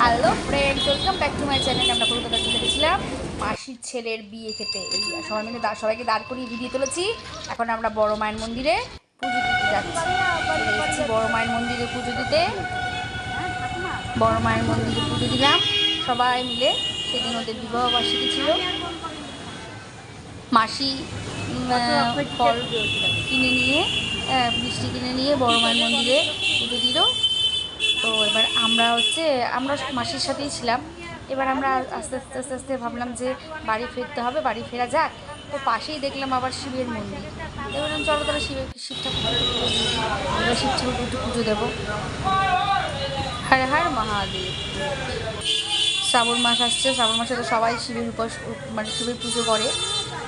Hello friends, welcome back to my channel. আমরা কলকাতা চলে গেছিলাম মাসির ছেলের বিয়ে খেতে। এই সবাই মিলে সবাইকে দাঁড় করিয়ে ভিডিও তুলেছি। এখন আমরা বড় মায়ের মন্দিরে পুজো দিতে যাচ্ছি। এসেছি বড় মায়ের মন্দিরে পুজো দিতে। বড় মায়ের মন্দিরে পুজো দিলাম সবাই মিলে। সেদিন ওদের বিবাহবার্ষিকী ছিল। মাসি ফল কিনে নিয়ে মিষ্টি কিনে নিয়ে বড় মায়ের মন্দিরে পুজো দিল। তো এবার আমরা মাসির সাথেই ছিলাম। এবার আমরা আস্তে আস্তে আস্তে আস্তে ভাবলাম যে বাড়ি ফিরতে হবে, বাড়ি ফেরা যাক। তো পাশেই দেখলাম আবার শিবের মন্দির। এবার চলো তাহলে শিব ঠাকুর এবার শিব ঠাকুর একটু পুজো দেবো। হর হর মহাদেব। শ্রাবণ মাস আসছে, শ্রাবণ মাসে তো সবাই শিবের মানে শিবের পুজো করে।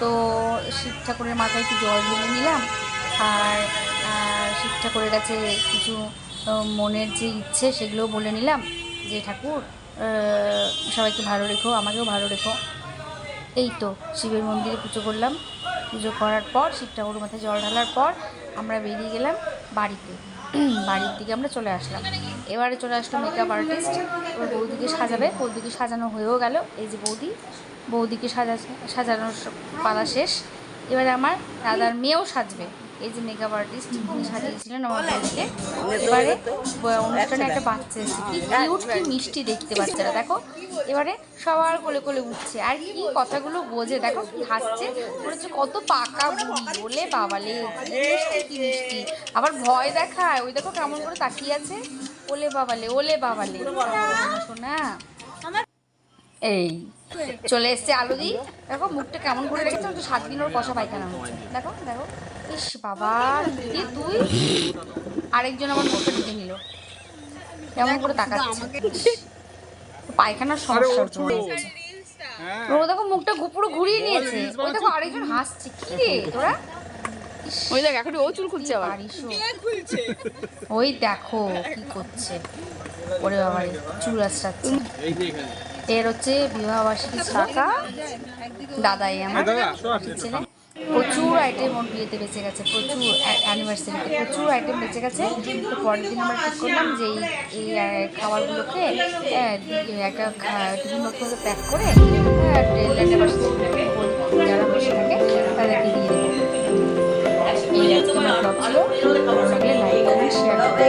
তো শিব ঠাকুরের মাথায় একটু জল ঢেলে নিলাম। আর শিব ঠাকুরের কাছে কিছু মনের যে ইচ্ছে সেগুলোও বলে নিলাম যে ঠাকুর সবাইকে ভালো রেখো, আমাকেও ভালো রেখো। এই তো শিবের মন্দিরে পুজো করলাম। পুজো করার পর শিব ঠাকুরের মাথায় জল ঢালার পর আমরা বেরিয়ে গেলাম বাড়িতে। বাড়ির দিকে আমরা চলে আসলাম। এবারে চলে আসলো মেকআপ আর্টিস্ট। ওর বৌদিকে সাজাবে। বৌদিকে সাজানো হয়েও গেল। এই যে বৌদিকে সাজানোর পালা শেষ। এবারে আমার দাদার মেয়েও সাজবে। এই যে মেকআপ আর্টিস্ট তিনি সাজিয়েছিলেন আমার বৌদিকে। এবারে অনুষ্ঠানে একটা বাচ্চা এসেছে, কি কিউট, কি মিষ্টি দেখতে বাচ্চারা, দেখো। এবারে সবার কোলে কোলে উঠছে আর কি কথাগুলো বোঝে, দেখো কি হাসছে। বলেছে কত পাকা বুড়ি, বলে বাবালে কি মিষ্টি কি মিষ্টি। আবার ভয় দেখায়, ওই দেখো কেমন করে তাকিয়ে আছে। ওলে বাবালে শোনা। এই চলে এসছে আলুদি, দেখো মুখটা কেমন করে রেখেছে। 7 দিন ওর কষা পায়খানা হচ্ছে, দেখো দেখো। ইস বাবা, তুই আরেকজন আমার মুখটা ঢুকে নিল, কেমন করে তাকাচ্ছে। পায়খানার সমস্যা হচ্ছে। ও দেখো মুখটা পুরো ঘুরিয়ে নিয়েছে। ওই দেখো আরেকজন হাসছে। কি রে তোরা, ওই দেখ এখন ও চুল খুলছে আবার। ওই দেখো কি করছে, ওরে বাবা চুল আঁচড়াচ্ছে। এর হচ্ছে বিবাহবার্ষিকী ছাকা দাদাই আমার ছেলে। প্রচুর আইটেম ওর বিয়েতে বেঁচে গেছে, প্রচুর অ্যানিভার্সারিতে প্রচুর আইটেম বেঁচে গেছে। তো পরের দিন আমরা ঠিক করলাম যে এই খাবারগুলোকে একটা টিফিন বক্সে প্যাক করে যারা বসে থাকে তাদেরকে দিয়ে দেবো। এই আজকে আমার ব্লগ ছিল। লাইক কমেন্ট শেয়ার করে